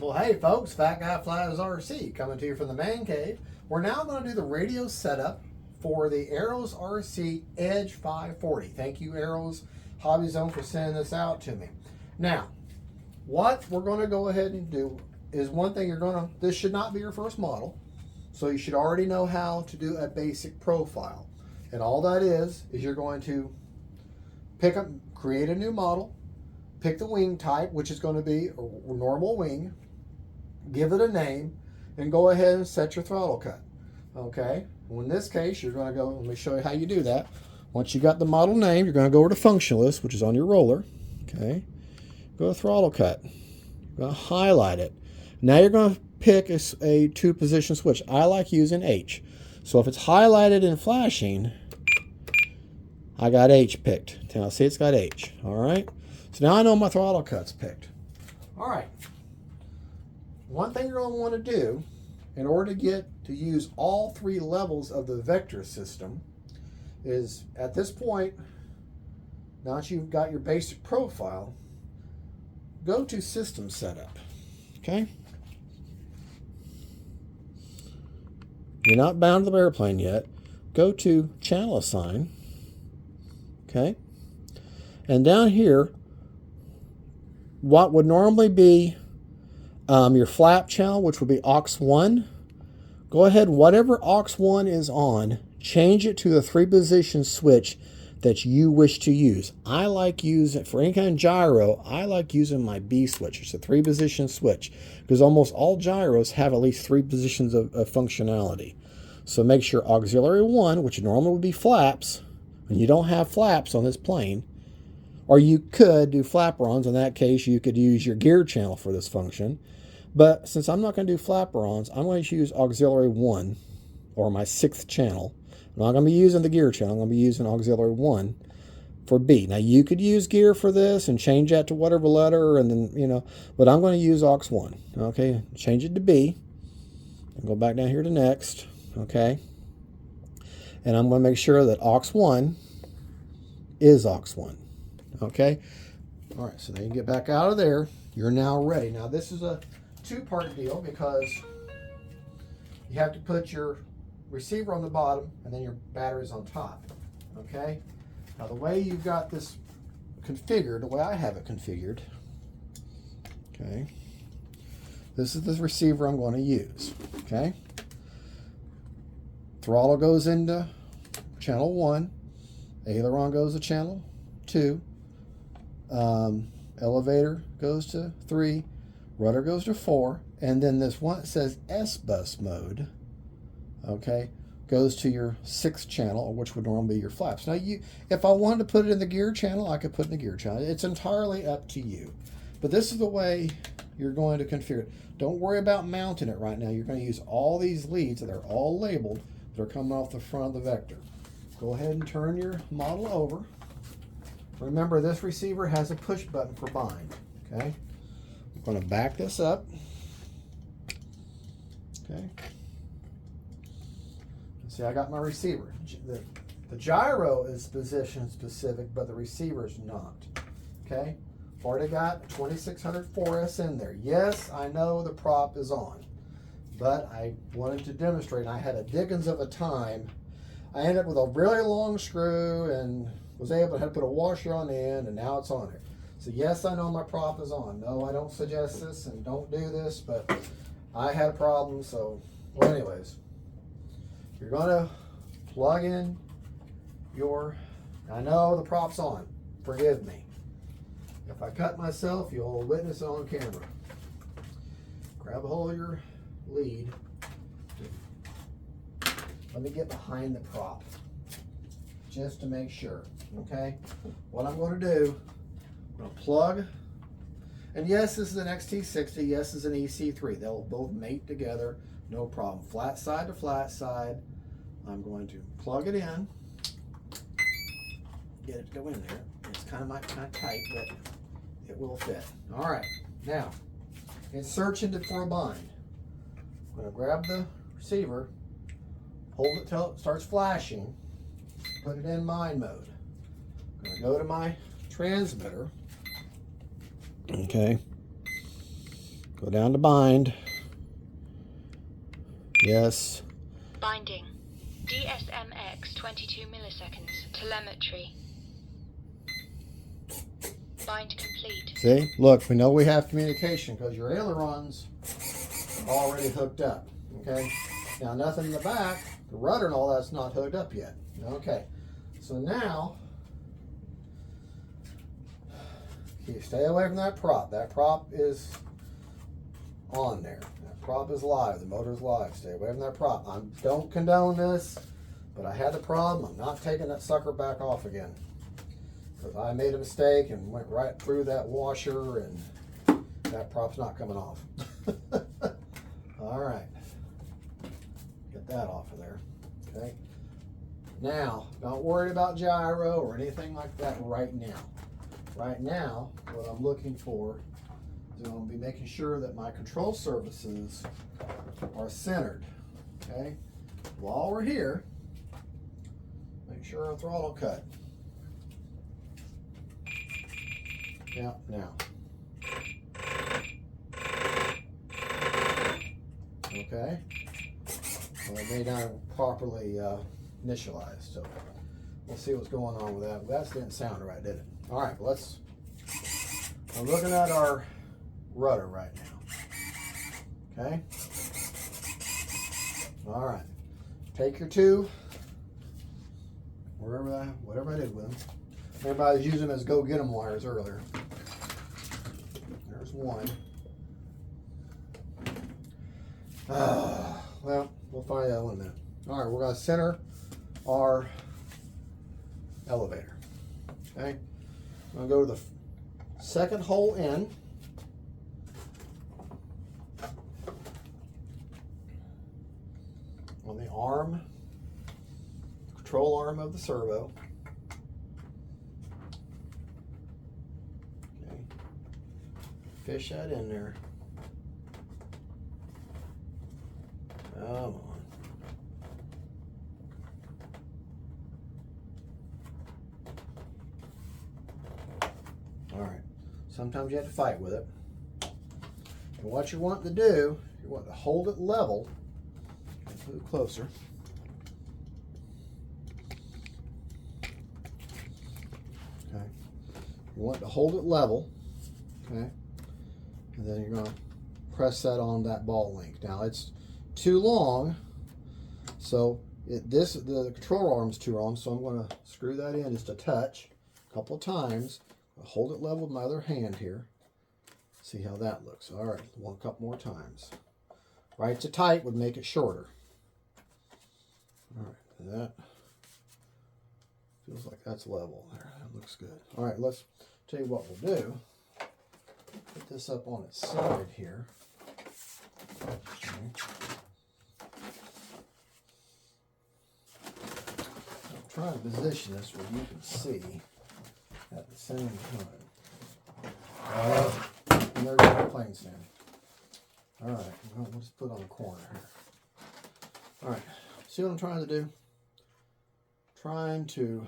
Well, hey folks, Fat Guy Flies RC coming to you from the man cave. We're now going to do the radio setup for the Ailerons RC Edge 540. Thank you, Ailerons Hobby Zone, for sending this out to me. Now, what we're going to go ahead and do is one thing this should not be your first model, so you should already know how to do a basic profile. And all that is you're going to create a new model, pick the wing type, which is going to be a normal wing, give it a name, and go ahead and set your throttle cut. Okay, well, in this case, you're going to go, let me show you how you do that. Once you got the model name, you're going to go over to function list, which is on your roller. Okay, go to throttle cut. You're going to highlight it. Now you're going to pick a two-position switch. I like using H. So if it's highlighted and flashing, I got H picked. Now see, it's got H. All right. So now I know my throttle cut's picked. All right. One thing you're going to want to do in order to get to use all three levels of the vector system is, at this point, now that you've got your basic profile, go to System Setup. Okay? You're not bound to the airplane yet. Go to Channel Assign. Okay? And down here, what would normally be your flap channel, which would be aux1, go ahead, whatever aux1 is on, change it to the three-position switch that you wish to use. I like using, for any kind of gyro, I like using my B switch. It's a three-position switch because almost all gyros have at least three positions of functionality. So make sure auxiliary 1, which normally would be flaps, and you don't have flaps on this plane, or you could do flaperons. In that case, you could use your gear channel for this function. But since I'm not going to do flaperons, I'm going to use auxiliary 1, or my 6th channel. I'm not going to be using the gear channel. I'm going to be using auxiliary 1 for B. Now, you could use gear for this and change that to whatever letter, and then, but I'm going to use aux1. Okay, change it to B. And go back down here to next. Okay. And I'm going to make sure that aux1 is aux1. Okay. All right, so then you get back out of there. You're now ready. Now, this is a two-part deal because you have to put your receiver on the bottom and then your batteries on top. Okay. Now, the way you've got this configured, the way I have it configured, okay, this is the receiver I'm going to use. Okay. Throttle goes into channel 1, aileron goes to channel 2, elevator goes to 3, rudder goes to 4, and then this one says S-bus mode, okay, goes to your 6th channel, which would normally be your flaps. Now, if I wanted to put it in the gear channel, I could put it in the gear channel. It's entirely up to you. But this is the way you're going to configure it. Don't worry about mounting it right now. You're going to use all these leads that are all labeled that are coming off the front of the vector. Go ahead and turn your model over. Remember, this receiver has a push button for bind. Okay, I'm going to back this up. Okay, see, I got my receiver. The gyro is position specific, but the receiver is not. Okay, already got 2600 4S in there. Yes, I know the prop is on, but I wanted to demonstrate. I had a dickens of a time. I ended up with a really long screw and was able to put a washer on the end, and now it's on it. So yes, I know my prop is on. No, I don't suggest this and don't do this, but I had a problem. So, well, anyways, you're gonna plug in I know the prop's on. Forgive me. If I cut myself, you'll witness it on camera. Grab a hold of your lead. Let me get behind the prop just to make sure. Okay, what I'm going to do, I'm going to plug, and yes, this is an XT60, yes, this is an EC3. They'll both mate together, no problem. Flat side to flat side. I'm going to plug it in, get it to go in there. It's kind of tight, but it will fit. All right, now it's searching for a bind. I'm going to grab the receiver, hold it till it starts flashing, put it in mind mode. I'm going to go to my transmitter. Okay. Go down to bind. Yes. Binding. DSMX 22 milliseconds. Telemetry. Bind complete. See? Look, we know we have communication because your ailerons are already hooked up. Okay? Now, nothing in the back, the rudder and all that's not hooked up yet. Okay. So now, you stay away from that prop. That prop is on there. That prop is live. The motor's live. Stay away from that prop. I don't condone this, but I had the problem. I'm not taking that sucker back off again. Because I made a mistake and went right through that washer, and that prop's not coming off. All right. Get that off of there. Okay. Now, don't worry about gyro or anything like that right now. Right now, what I'm looking for is I'm going to be making sure that my control surfaces are centered. Okay. While we're here, make sure our throttle cut. Yeah, now. Okay. Well, it may not properly initialize, so we'll see what's going on with that. That didn't sound right, did it? All right, I'm looking at our rudder right now. Okay. All right. Take your two, whatever I did with them. Everybody was using them as go-get-em wires earlier. There's one. Well, we'll find out in a minute. All right, we're going to center our elevator. Okay, I'm going to go to the second hole in. On the arm, control arm of the servo. Okay, fish that in there. Come on. All right. Sometimes you have to fight with it. And what you want to do, you want to hold it level. A little closer. Okay. You want to hold it level. Okay. And then you're going to press that on that ball link. Now it's too long, so the control arm's too long, so I'm going to screw that in just a touch, a couple of times. I'll hold it level with my other hand here. See how that looks. All right, one couple more times. Right to tight would make it shorter. All right, that feels like that's level there. That looks good. All right, let's tell you what we'll do. Put this up on its side here. Okay. I'm trying to position this where you can see at the same time. And there's the plane stand. All right, well, let's put it on the corner here. All right, see what I'm trying to do? Trying to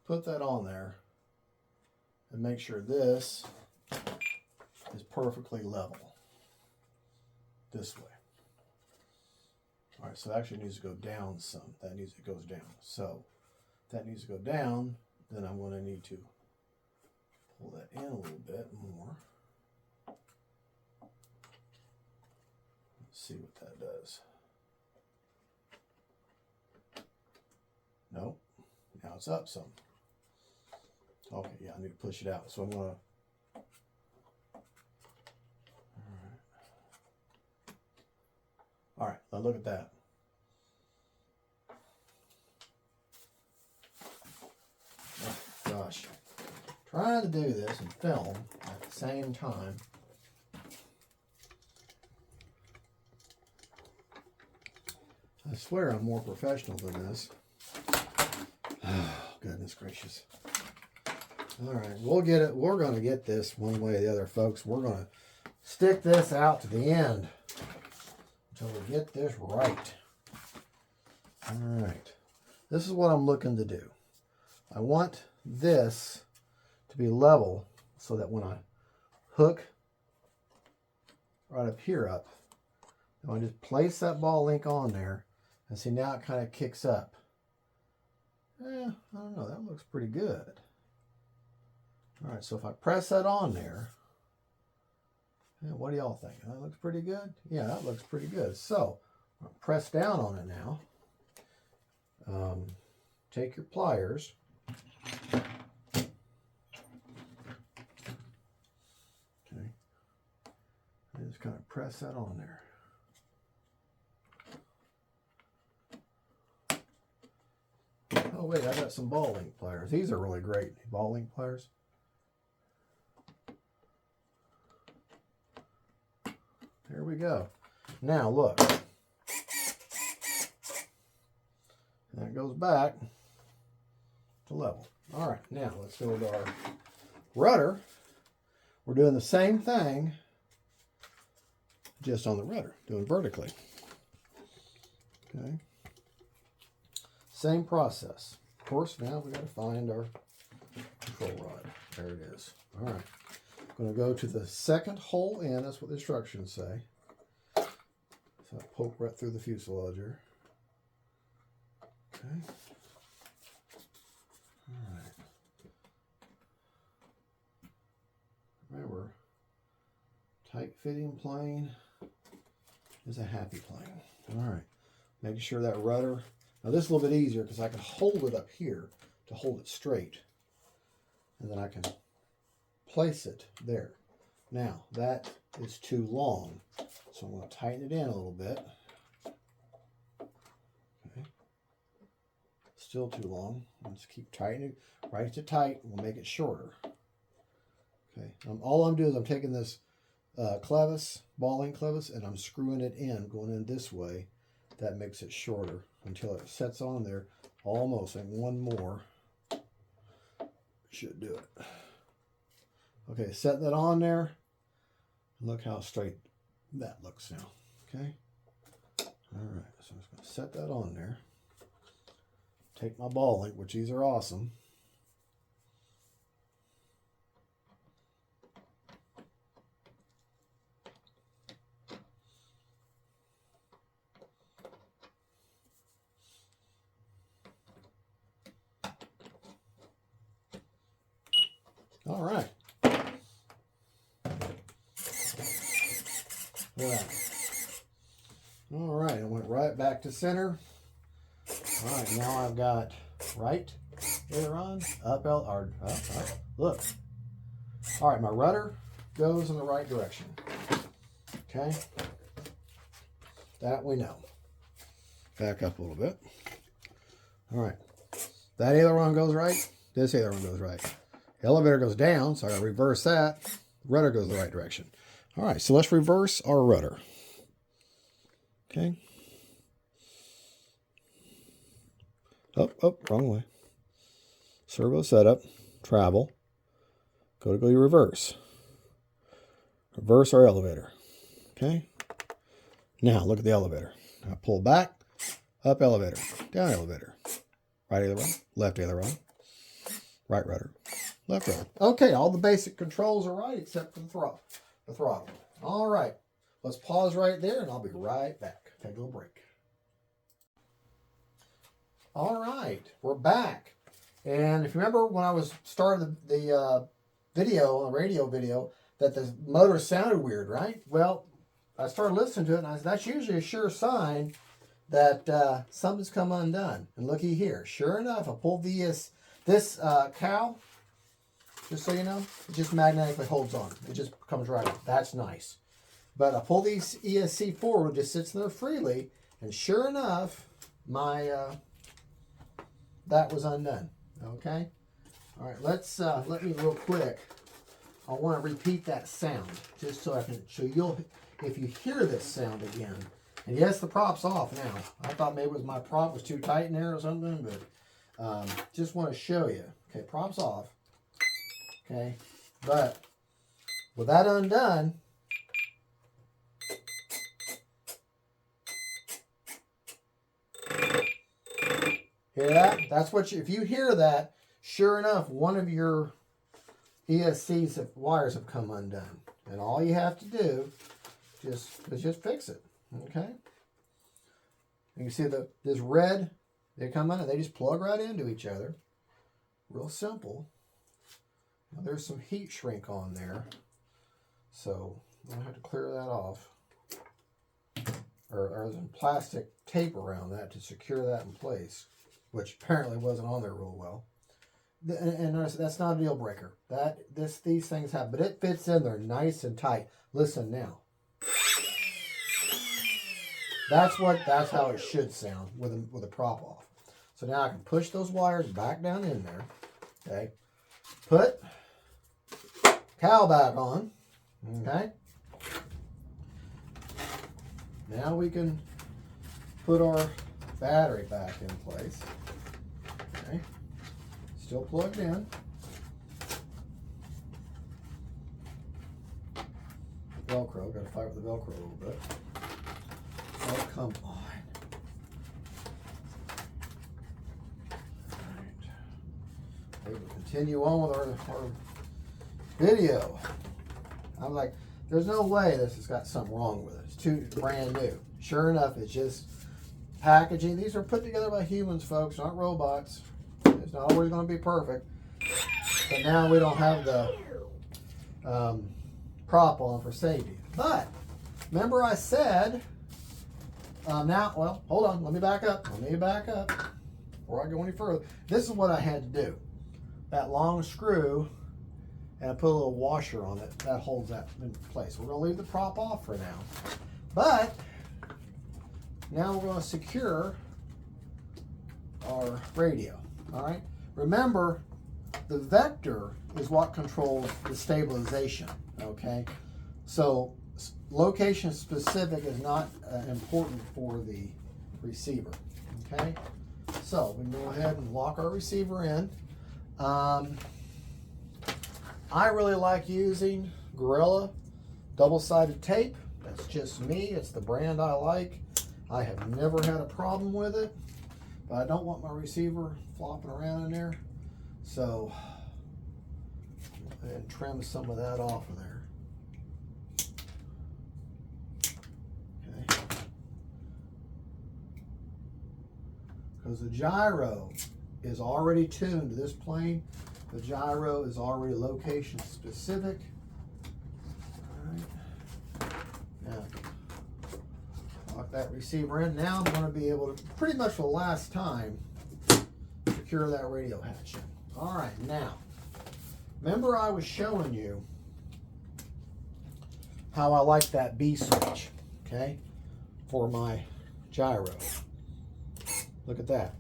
put that on there and make sure this is perfectly level this way. All right, so it actually needs to go down some. It goes down. So if that needs to go down, then I'm going to need to pull that in a little bit more. Let's see what that does. Nope. Now it's up some. Okay, yeah, I need to push it out. So I'm going to. All right, now look at that. Oh, gosh. Trying to do this and film at the same time. I swear I'm more professional than this. Oh, goodness gracious. All right, we'll get it. We're going to get this one way or the other, folks. We're going to stick this out to the end until we get this right. All right. This is what I'm looking to do. I want this to be level so that when I hook right up here up, I just place that ball link on there, and see now it kind of kicks up. I don't know, that looks pretty good. All right, so if I press that on there, what do y'all think? That looks pretty good? Yeah, that looks pretty good. So I'll press down on it now. Take your pliers. Okay. And just kind of press that on there. Oh wait, I got some ball link pliers. These are really great, ball link pliers. There we go. Now look. And that goes back to level. All right, now let's go to our rudder. We're doing the same thing, just on the rudder, doing vertically. Okay. Same process. Of course, now we got to find our control rod. There it is. All right. I'm going to go to the second hole in. That's what the instructions say. So I poke right through the fuselage here. Okay. All right. Remember, tight fitting plane is a happy plane. All right. Making sure that rudder. Now this is a little bit easier because I can hold it up here to hold it straight. And then I can place it there. Now that is too long. So I'm going to tighten it in a little bit. Okay. Still too long. Let's keep tightening. Right to tight. We'll make it shorter. Okay. All I'm doing is I'm taking this clevis, ball-end clevis, and I'm screwing it in, going in this way. That makes it shorter until it sets on there. Almost. And one more should do it. Okay, set that on there. Look how straight that looks now. Okay. All right. So I'm just going to set that on there. Take my ball link, which these are awesome. All right. Look at that. All right, it went right back to center. All right, now I've got right aileron, up, look. All right, my rudder goes in the right direction. Okay, that we know. Back up a little bit. All right, that aileron goes right, this aileron goes right. The elevator goes down, so I gotta reverse that. Rudder goes the right direction. All right, so let's reverse our rudder. Okay. Up, wrong way. Servo setup, travel. Go to reverse. Reverse our elevator. Okay. Now look at the elevator. Now pull back, up elevator, down elevator. Right aileron, left aileron, right rudder, left rudder. Okay, all the basic controls are right except for the throttle. All right, let's pause right there and I'll be right back. Take a little break. All right, we're back. And if you remember when I was starting the video, the radio video, that the motor sounded weird, right? Well, I started listening to it and I said, that's usually a sure sign that something's come undone. And looky here, sure enough, I pulled this cowl, just so you know, it just magnetically holds on. It just comes right up. That's nice. But I pull these ESC forward, just sits there freely, and sure enough, my that was undone. Okay. All right. Let me real quick. I want to repeat that sound just so I can show you'll if you hear this sound again. And yes, the prop's off now. I thought maybe it was my prop was too tight in there or something, but just want to show you. Okay, prop's off. Okay, but with that undone, hear that? That's what if you hear that, sure enough, one of your ESC's wires have come undone. And all you have to do is just fix it. Okay? You can see this red, they come undone. They just plug right into each other. Real simple. Now there's some heat shrink on there. So I'm going to have to clear that off. Or some plastic tape around that to secure that in place, which apparently wasn't on there real well. And notice, that's not a deal breaker. These things have, but it fits in there nice and tight. Listen now. That's how it should sound with a prop off. So now I can push those wires back down in there. Okay. Put cowl back on. Okay. Now we can put our battery back in place. Okay. Still plugged in. Velcro. Got to fight with the Velcro a little bit. Oh, come on. All right. We will continue on with our video. I'm like, there's no way this has got something wrong with it. It's too brand new. Sure enough, it's just packaging. These are put together by humans, folks, not robots. It's not always going to be perfect. But now we don't have the prop on for safety. But remember I said, well, hold on. Let me back up. Before I go any further. This is what I had to do. That long screw, and I put a little washer on it. That holds that in place. We're going to leave the prop off for now. But now we're going to secure our radio. All right. Remember, the vector is what controls the stabilization. Okay. So location specific is not important for the receiver. Okay. So we can go ahead and lock our receiver in. I really like using Gorilla double-sided tape. That's just me. It's the brand I like. I have never had a problem with it, but I don't want my receiver flopping around in there. So, go ahead and trim some of that off of there. Okay. Because the gyro is already tuned to this plane. The gyro is already location specific. All right. Now, lock that receiver in. Now I'm going to be able to, pretty much for the last time, secure that radio hatch in. All right, now, remember I was showing you how I like that B switch, okay, for my gyro. Look at that.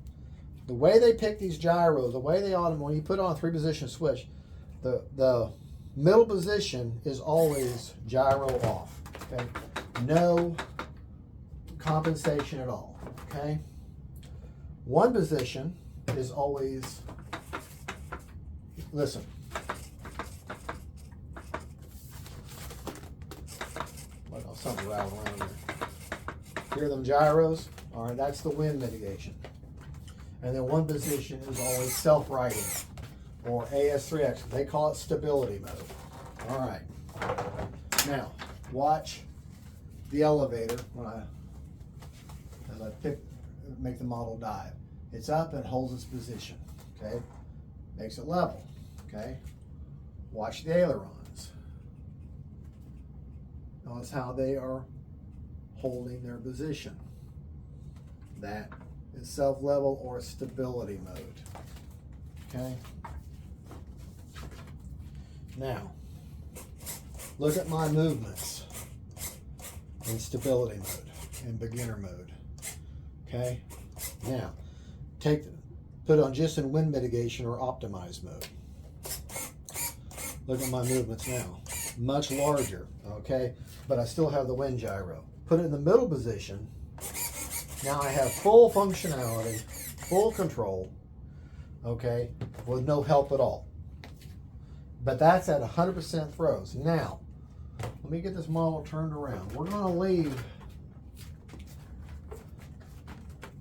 The way they pick these gyros, the way they ought them, when you put on a 3-position switch, the middle position is always gyro off. Okay, no compensation at all. Okay, one position is always. Listen. What else? Something rattle around there. Hear them gyros? All right, that's the wind mitigation. And then one position is always self-righting, or AS3X. They call it stability mode. All right. Now, watch the elevator when as I make the model dive. It's up and holds its position. Okay, makes it level. Okay, watch the ailerons. Notice how they are holding their position. That is self-level or stability mode. Okay. Now, look at my movements in stability mode, in beginner mode. Okay. Now, put on just in wind mitigation or optimized mode. Look at my movements now. Much larger. Okay. But I still have the wind gyro. Put it in the middle position. Now I have full functionality, full control, okay, with no help at all. But that's at 100% throws. Now, let me get this model turned around. We're going to leave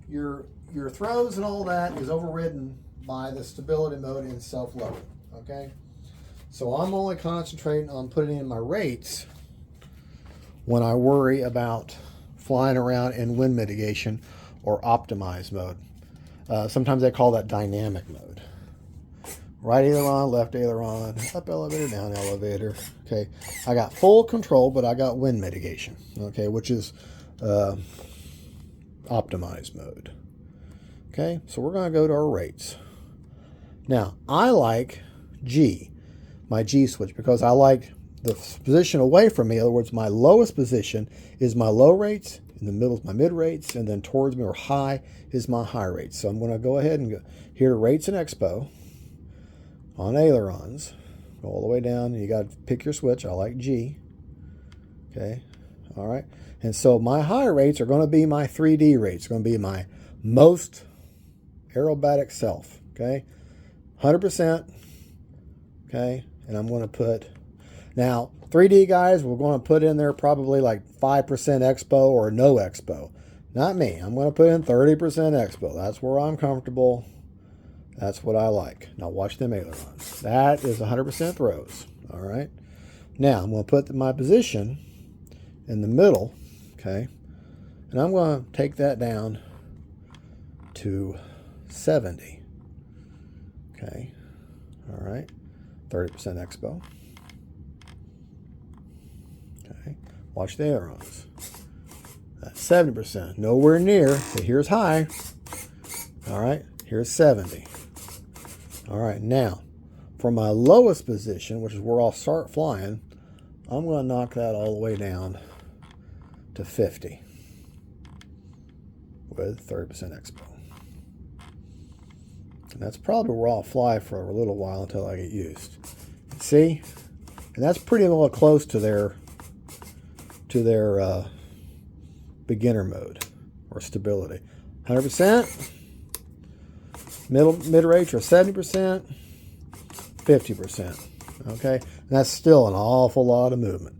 your throws and all that is overridden by the stability mode in self-level, okay? So I'm only concentrating on putting in my rates when I worry about flying around in wind mitigation or optimize mode. Sometimes they call that dynamic mode. Right aileron, left aileron, up elevator, down elevator. Okay, I got full control, but I got wind mitigation. Okay, which is optimize mode. Okay, so we're going to go to our rates. Now, I like G, my G switch, because I like the position away from me. In other words, my lowest position is my low rates, in the middle is my mid rates, and then towards me or high is my high rates. So I'm going to go ahead and go here to rates and expo on ailerons. Go all the way down. You got to pick your switch. I like G. Okay, all right. And so my high rates are going to be my 3D rates. It's going to be my most aerobatic self. Okay, 100%. Okay, and I'm going to put, now 3D guys, we're going to put in there probably like 5% expo or no expo. Not me. I'm going to put in 30% expo. That's where I'm comfortable. That's what I like. Now watch them ailerons. That is 100% throws. All right. Now I'm going to put my position in the middle. Okay, and I'm going to take that down to 70. Okay, all right, 30% expo. Okay, watch the ailerons. That's 70%, nowhere near. Okay, here's high. All right, here's 70. All right, now for my lowest position, which is where I'll start flying, I'm going to knock that all the way down to 50 with 30% expo. And that's probably where I'll fly for a little while until I get used. See? And that's pretty well close to their beginner mode or stability. 100%, mid range or 70%, 50%. Okay? And that's still an awful lot of movement.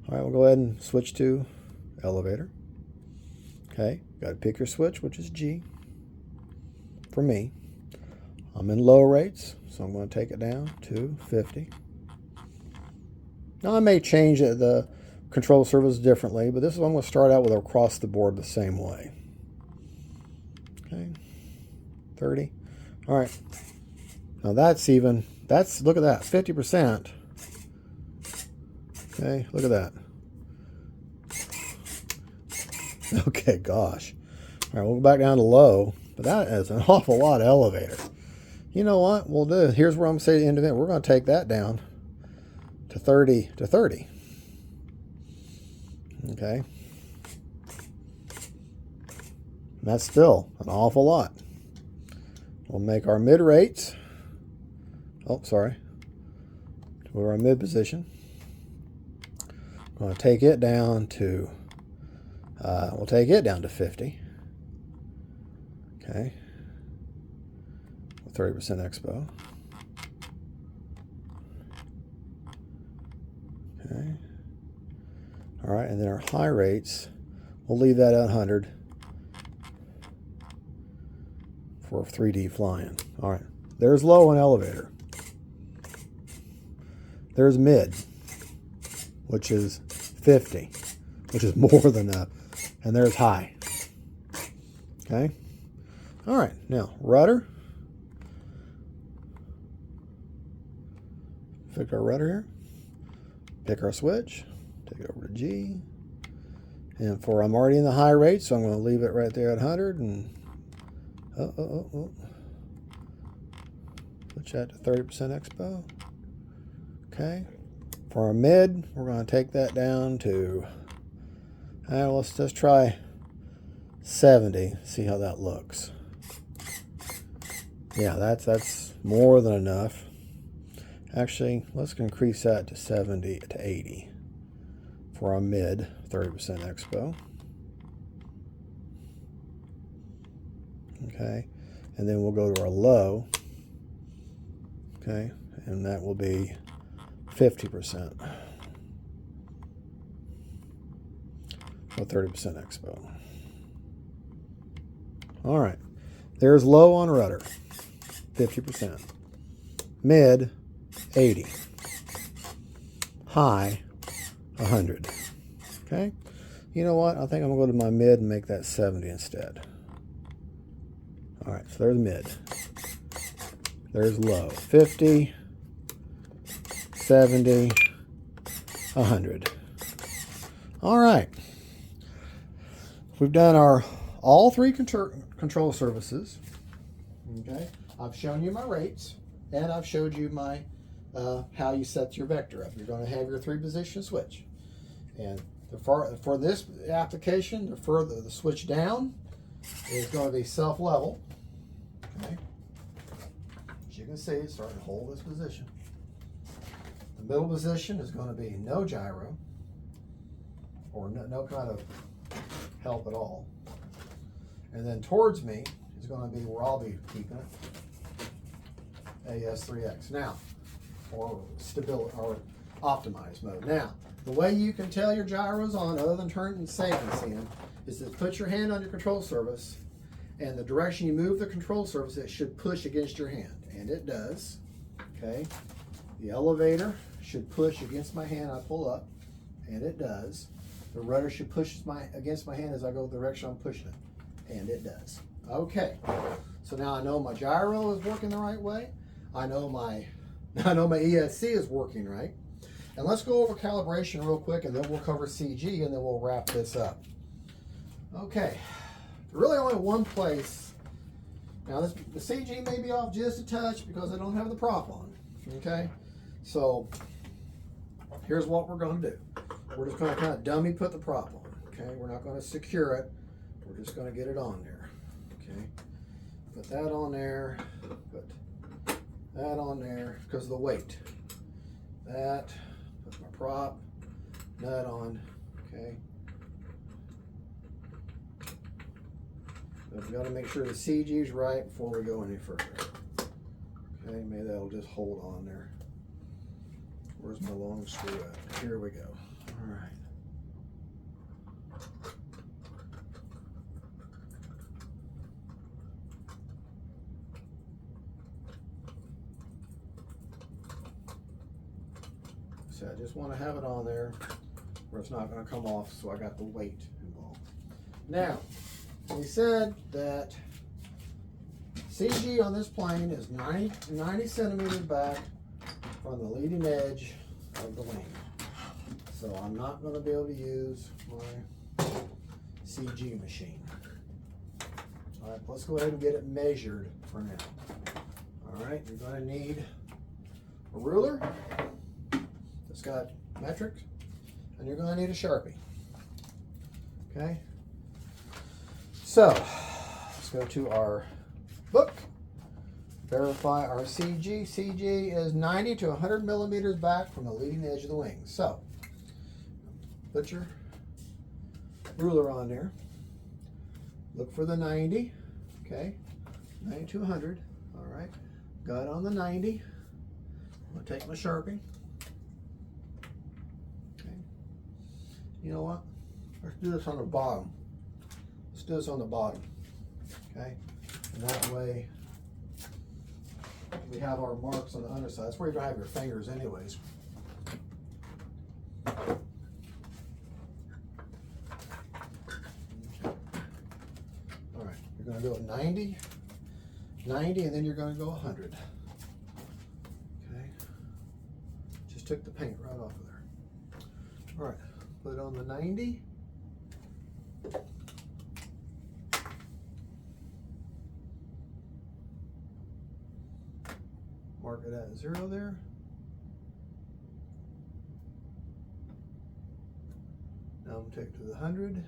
All right, we'll go ahead and switch to elevator. Okay, got to pick your switch, which is G. For me, I'm in low rates, so I'm going to take it down to 50. Now I may change the control surface differently, but this is what I'm going to start out with across the board the same way. Okay, 30. All right. Now look at that, 50%. Okay, look at that. Okay, gosh. All right, we'll go back down to low, but that is an awful lot of elevator. You know what we'll do? Here's where I'm going to say the end of it. We're going to take that down to 30 to 30. Okay. And that's still an awful lot. We'll make our mid rates. Oh, sorry. We're in mid position. I'm going to take it down to we'll take it down to 50. Okay. With 30% expo. Okay. All right, and then our high rates, we'll leave that at 100 for 3D flying. All right. There's low on elevator. There's mid, which is 50, which is more than enough. And there's high. Okay. All right. Now, rudder. Pick our rudder here. Pick our switch. Take it over to G. And I'm already in the high rate, so I'm going to leave it right there at 100. And switch that to 30% expo. Okay. For our mid, we're going to take that down to, let's just try 70. See how that looks. Yeah, that's more than enough. Actually, let's increase that to 70 to 80 for our mid, 30% expo. Okay, and then we'll go to our low. Okay, and that will be 50% or 30% expo. All right, there's low on rudder, 50%. Mid, 80. high 100. Okay. You know what? I think I'm going to go to my mid and make that 70 instead. All right, so there's mid. There's low. 50, 70, 100. All right. We've done our all three control surfaces. Okay. I've shown you my rates, and I've showed you my how you set your vector up. You're going to have your 3-position switch, and for this application, the further the switch down is going to be self-level. Okay. As you can see, it's starting to hold this position. The middle position is going to be no gyro, or no kind of help at all. And then towards me is going to be where I'll be keeping it, AS3X. Now, or stability or optimized mode. Now, the way you can tell your gyro's on, other than turning and seeing them, is to put your hand on your control surface, and the direction you move the control surface, it should push against your hand, and it does. Okay, the elevator should push against my hand. I pull up, and it does. The rudder should push against my hand as I go the direction I'm pushing it, and it does. Okay, so now I know my gyro is working the right way. I know my ESC is working right. And let's go over calibration real quick, and then we'll cover CG, and then we'll wrap this up. Okay, really only one place. Now the CG may be off just a touch because I don't have the prop on. Okay, so here's what we're going to do. We're just going to kind of dummy put the prop on. Okay, we're not going to secure it. We're just going to get it on there. Okay, put that on there. Put that on there because of the weight. That. Put my prop nut on. Okay. But we got to make sure the CG is right before we go any further. Okay, maybe that'll just hold on there. Where's my long screw at? Here we go. All right. So I just want to have it on there where it's not going to come off, so I got the weight involved. Now, we said that CG on this plane is 90 centimeters back from the leading edge of the wing. So I'm not going to be able to use my CG machine. All right, let's go ahead and get it measured for now. All right, you're going to need a ruler. It's got metric, and you're going to need a Sharpie. Okay, so let's go to our book, verify our CG. CG is 90 to 100 millimeters back from the leading edge of the wing. So put your ruler on there, look for the 90, okay, 90 to 100, all right, got it on the 90. I'm going to take my Sharpie. You know what? Let's do this on the bottom. Let's do this on the bottom. Okay? And that way we have our marks on the underside. That's where you're going to have your fingers anyways. Okay. All right. You're going to go 90, 90, and then you're going to go 100. Okay? Just took the paint right off of there. All right. Put it on the 90. Mark it at 0 there. Now I'm going to take it to the 100.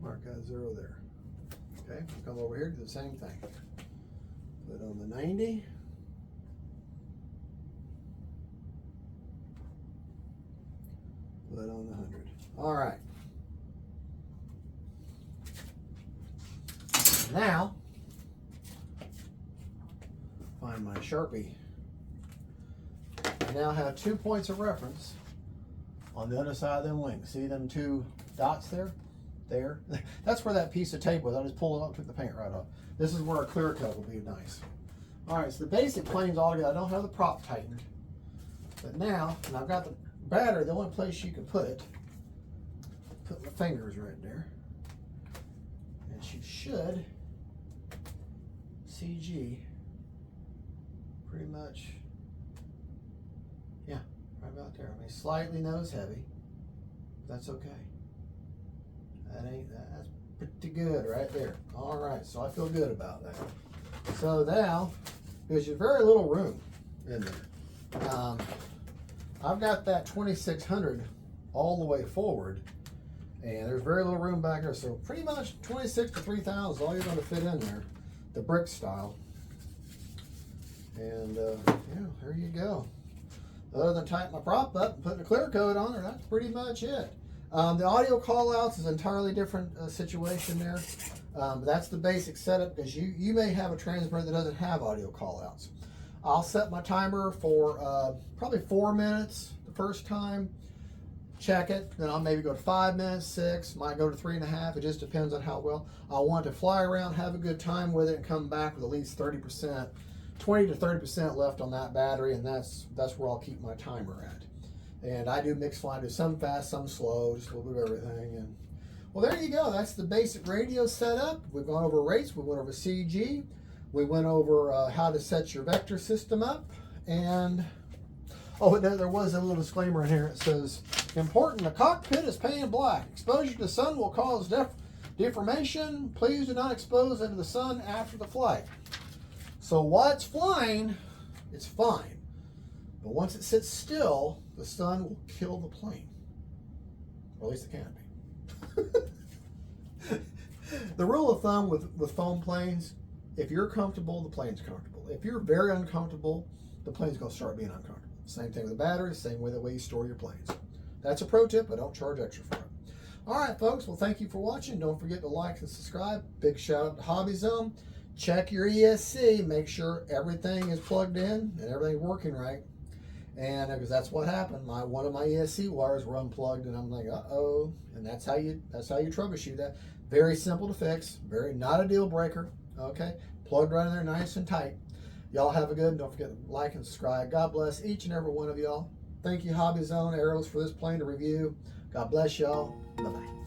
Mark at 0 there. Okay, come over here, do the same thing. Put it on the 90. Put it on the 100. All right. Now, find my Sharpie. I now have 2 points of reference on the other side of them wings. See them 2 dots there? There. That's where that piece of tape was. I just pulled it up and took the paint right off. This is where a clear coat will be nice. All right, so the basic plane's all together. I don't have the prop tightened. But now, and I've got the battery, the only place you can put it, put my fingers right there. And she should, CG, pretty much, yeah, right about there. I mean, slightly nose heavy. That's okay. That's pretty good right there. All right, so I feel good about that. So now, there's very little room in there. I've got that 2600 all the way forward, and there's very little room back there. So pretty much 26 to 3000 is all you're going to fit in there, the brick style. And yeah, there you go. Other than tightening my prop up and putting a clear coat on her, that's pretty much it. The audio callouts is an entirely different situation there. That's the basic setup, because you may have a transmitter that doesn't have audio callouts. I'll set my timer for probably 4 minutes the first time. Check it, then I'll maybe go to 5 minutes, 6, might go to 3.5. It just depends on how well I want to fly around, have a good time with it, and come back with at least 30%, 20 to 30% left on that battery, and that's where I'll keep my timer at. And I do mixed flying, do some fast, some slow, just a little bit of everything. And well, there you go. That's the basic radio setup. We've gone over rates. We went over CG. We went over how to set your vector system up. And oh, there was a little disclaimer in here. It says, important, the cockpit is painted black. Exposure to the sun will cause deformation. Please do not expose into the sun after the flight. So while it's flying, it's fine. But once it sits still, the sun will kill the plane. Or at least it can be. The rule of thumb with foam planes, if you're comfortable, the plane's comfortable. If you're very uncomfortable, the plane's going to start being uncomfortable. Same thing with the batteries, same way the way you store your planes. That's a pro tip, but don't charge extra for it. All right, folks, well, thank you for watching. Don't forget to like and subscribe. Big shout out to Hobby Zone. Check your ESC. Make sure everything is plugged in and everything's working right. And because that's what happened, one of my ESC wires were unplugged, and I'm like, uh-oh. And that's how you troubleshoot that. Very simple to fix. Not a deal breaker. Okay, plugged right in there, nice and tight. Y'all have a good. Don't forget to like and subscribe. God bless each and every one of y'all. Thank you, Hobby Zone Arrows, for this plane to review. God bless y'all. Bye bye.